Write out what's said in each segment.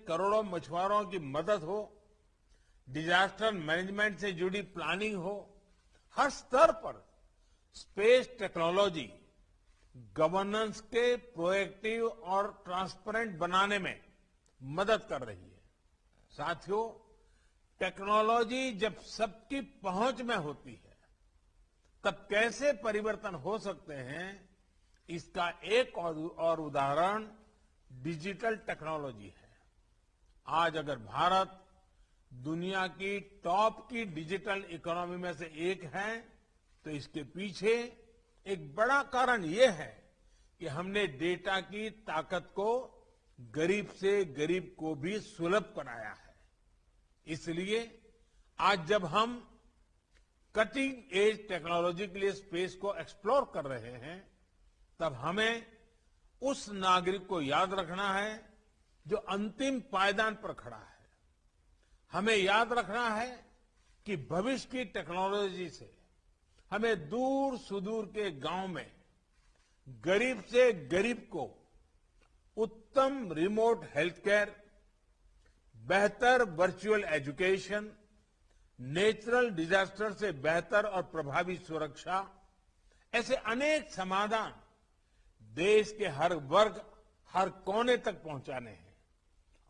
करोड़ों मछुआरों की मदद हो, डिजास्टर मैनेजमेंट से जुड़ी प्लानिंग हो, हर स्तर पर स्पेस टेक्नोलॉजी गवर्नेंस के प्रोएक्टिव और ट्रांसपेरेंट बनाने में मदद कर रही है। साथियों, टेक्नोलॉजी जब सबकी पहुंच में होती है, तब कैसे परिवर्तन हो सकते हैं, इसका एक और उदाहरण डिजिटल टेक्नोलॉजी है। आज अगर भारत दुनिया की टॉप की डिजिटल इकोनॉमी में से एक है, तो इसके पीछे एक बड़ा कारण यह है कि हमने डेटा की ताकत को गरीब से गरीब को भी सुलभ बनाया है। इसलिए आज जब हम कटिंग एज टेक्नोलॉजी के लिए स्पेस को एक्सप्लोर कर रहे हैं, तब हमें उस नागरिक को याद रखना है जो अंतिम पायदान पर खड़ा है। हमें याद रखना है कि भविष्य की टेक्नोलॉजी से हमें दूर सुदूर के गांव में गरीब से गरीब को उत्तम रिमोट हेल्थ केयर, बेहतर वर्चुअल एजुकेशन, नेचुरल डिजास्टर से बेहतर और प्रभावी सुरक्षा, ऐसे अनेक समाधान देश के हर वर्ग, हर कोने तक पहुंचाने हैं।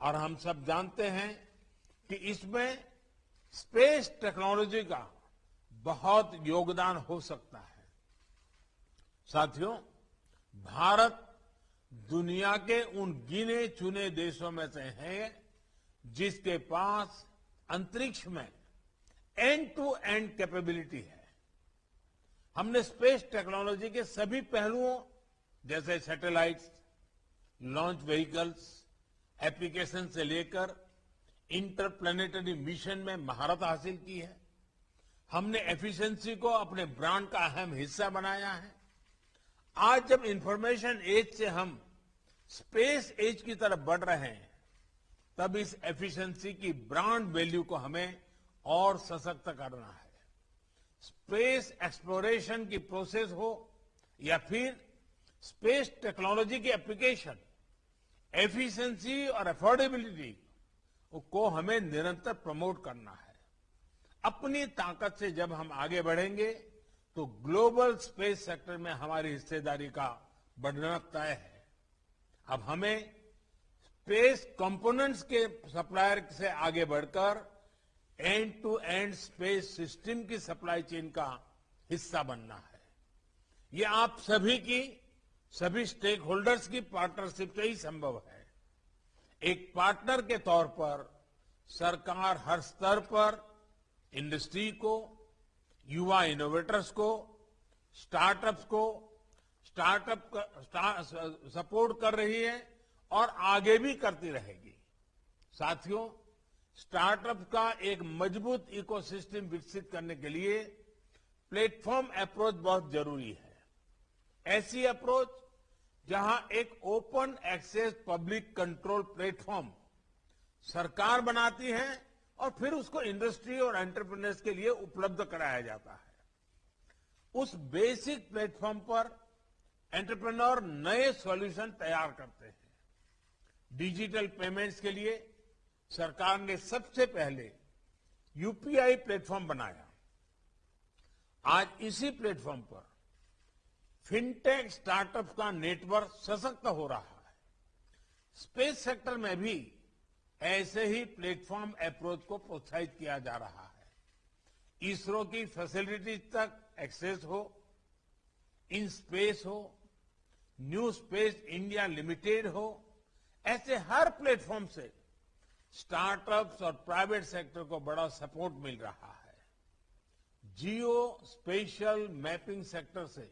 और हम सब जानते हैं कि इसमें स्पेस टेक्नोलॉजी का बहुत योगदान हो सकता है। साथियों, भारत दुनिया के उन गिने चुने देशों में से है जिसके पास अंतरिक्ष में एंड टू एंड कैपेबिलिटी है। हमने स्पेस टेक्नोलॉजी के सभी पहलुओं जैसे सैटेलाइट्स, लॉन्च व्हीकल्स, एप्लीकेशन से लेकर इंटरप्लेनेटरी मिशन में महारत हासिल की है। हमने एफिशिएंसी को अपने ब्रांड का अहम हिस्सा बनाया है। आज जब इंफॉर्मेशन एज से हम स्पेस एज की तरफ बढ़ रहे हैं, तब इस एफिशिएंसी की ब्रांड वैल्यू को हमें और सशक्त करना है। स्पेस एक्सप्लोरेशन की प्रोसेस हो या फिर स्पेस टेक्नोलॉजी की एप्लीकेशन, एफिशिएंसी और अफोर्डेबिलिटी को हमें निरंतर प्रमोट करना है। अपनी ताकत से जब हम आगे बढ़ेंगे, तो ग्लोबल स्पेस सेक्टर में हमारी हिस्सेदारी का बढ़ना तय है। अब हमें स्पेस कंपोनेंट्स के सप्लायर से आगे बढ़कर end to end space system की सप्लाई चेन का हिस्सा बनना है। ये आप सभी की, सभी स्टेक होल्डर्स की पार्टनरशिप से ही संभव है। एक पार्टनर के तौर पर सरकार हर स्तर पर इंडस्ट्री को, युवा इनोवेटर्स को, स्टार्टअप्स को सपोर्ट कर रही है और आगे भी करती रहेगी। साथियों, स्टार्टअप का एक मजबूत इकोसिस्टम विकसित करने के लिए प्लेटफॉर्म अप्रोच बहुत जरूरी है। ऐसी अप्रोच जहां एक open access public control platform सरकार बनाती है और फिर उसको इंडस्ट्री और एंटरप्रेन्योर्स के लिए उपलब्ध कराया जाता है। उस बेसिक प्लेटफॉर्म पर एंटरप्रेन्योर नए सॉल्यूशन तैयार करते हैं। डिजिटल पेमेंट्स के लिए सरकार ने सबसे पहले यूपीआई प्लेटफॉर्म बनाया। आज इसी प्लेटफॉर्म पर फिनटेक स्टार्टअप का नेटवर्क सशक्त हो रहा है। स्पेस सेक्टर में भी ऐसे ही प्लेटफॉर्म अप्रोच को प्रोत्साहित किया जा रहा है। इसरो की फैसिलिटीज तक एक्सेस हो, इन स्पेस हो, न्यू स्पेस इंडिया लिमिटेड हो, ऐसे हर प्लेटफॉर्म से स्टार्टअप्स और प्राइवेट सेक्टर को बड़ा सपोर्ट मिल रहा है। जियो स्पेशल मैपिंग सेक्टर से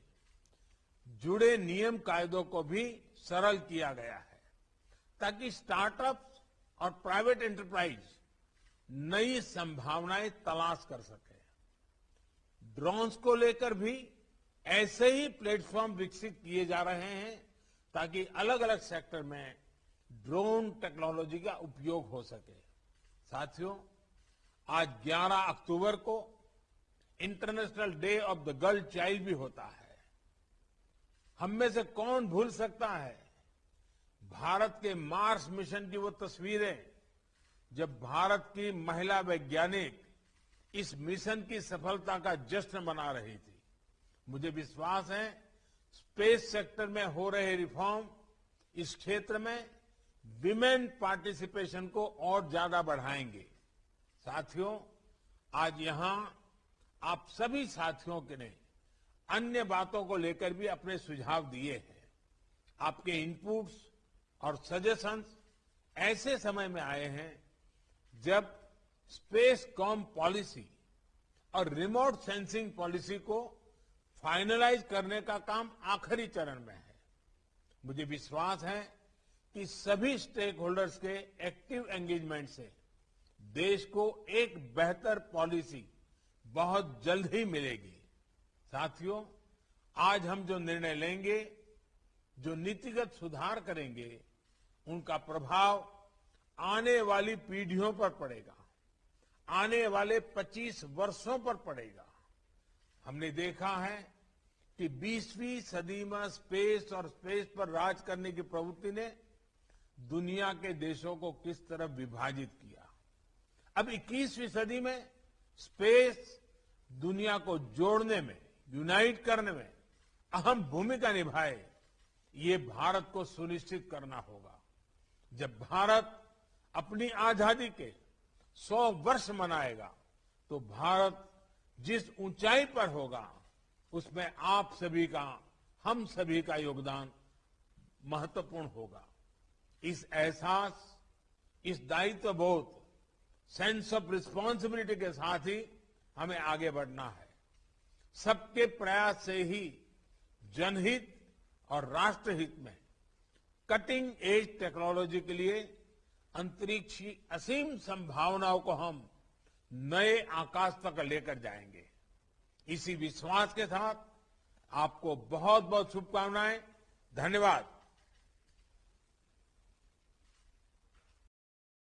जुड़े नियम कायदों को भी सरल किया गया है, ताकि स्टार्टअप्स और प्राइवेट एंटरप्राइज नई संभावनाएं तलाश कर सके। ड्रोन्स को लेकर भी ऐसे ही प्लेटफॉर्म विकसित किए जा रहे हैं, ताकि अलग अलग सेक्टर में ड्रोन टेक्नोलॉजी का उपयोग हो सके। साथियों, आज 11 अक्टूबर को international day of the girl child भी होता है। हम में से कौन भूल सकता है भारत के मार्स मिशन की वो तस्वीरें जब भारत की महिला वैज्ञानिक इस मिशन की सफलता का जश्न मना रही थी। मुझे विश्वास है स्पेस सेक्टर में हो रहे रिफॉर्म इस क्षेत्र में विमेन पार्टिसिपेशन को और ज्यादा बढ़ाएंगे। साथियों, आज यहां आप सभी साथियों के ने अन्य बातों को लेकर भी अपने सुझाव दिए हैं। आपके इनपुट्स और सजेशंस ऐसे समय में आए हैं जब स्पेस कॉम पॉलिसी और रिमोट सेंसिंग पॉलिसी को फाइनलाइज करने का काम आखिरी चरण में है। मुझे विश्वास है कि सभी स्टेक होल्डर्स के एक्टिव एंगेजमेंट से देश को एक बेहतर पॉलिसी बहुत जल्द ही मिलेगी। साथियों, आज हम जो निर्णय लेंगे, जो नीतिगत सुधार करेंगे, उनका प्रभाव आने वाली पीढ़ियों पर पड़ेगा, आने वाले 25 वर्षों पर पड़ेगा। हमने देखा है कि 20वीं सदी में स्पेस और स्पेस पर राज करने की प्रवृत्ति ने दुनिया के देशों को किस तरह विभाजित किया। अब 21वीं सदी में स्पेस दुनिया को जोड़ने में, यूनाइट करने में अहम भूमिका निभाए, ये भारत को सुनिश्चित करना होगा। जब भारत अपनी आजादी के 100 वर्ष मनाएगा तो भारत जिस ऊंचाई पर होगा उसमें आप सभी का, हम सभी का योगदान महत्वपूर्ण होगा। इस एहसास, इस दायित्व बोध, सेंस ऑफ रिस्पॉन्सिबिलिटी के साथ ही हमें आगे बढ़ना है। सबके प्रयास से ही जनहित और राष्ट्रहित में कटिंग एज टेक्नोलॉजी के लिए अंतरिक्ष की असीम संभावनाओं को हम नए आकाश तक लेकर जाएंगे। इसी विश्वास के साथ आपको बहुत बहुत शुभकामनाएं। धन्यवाद।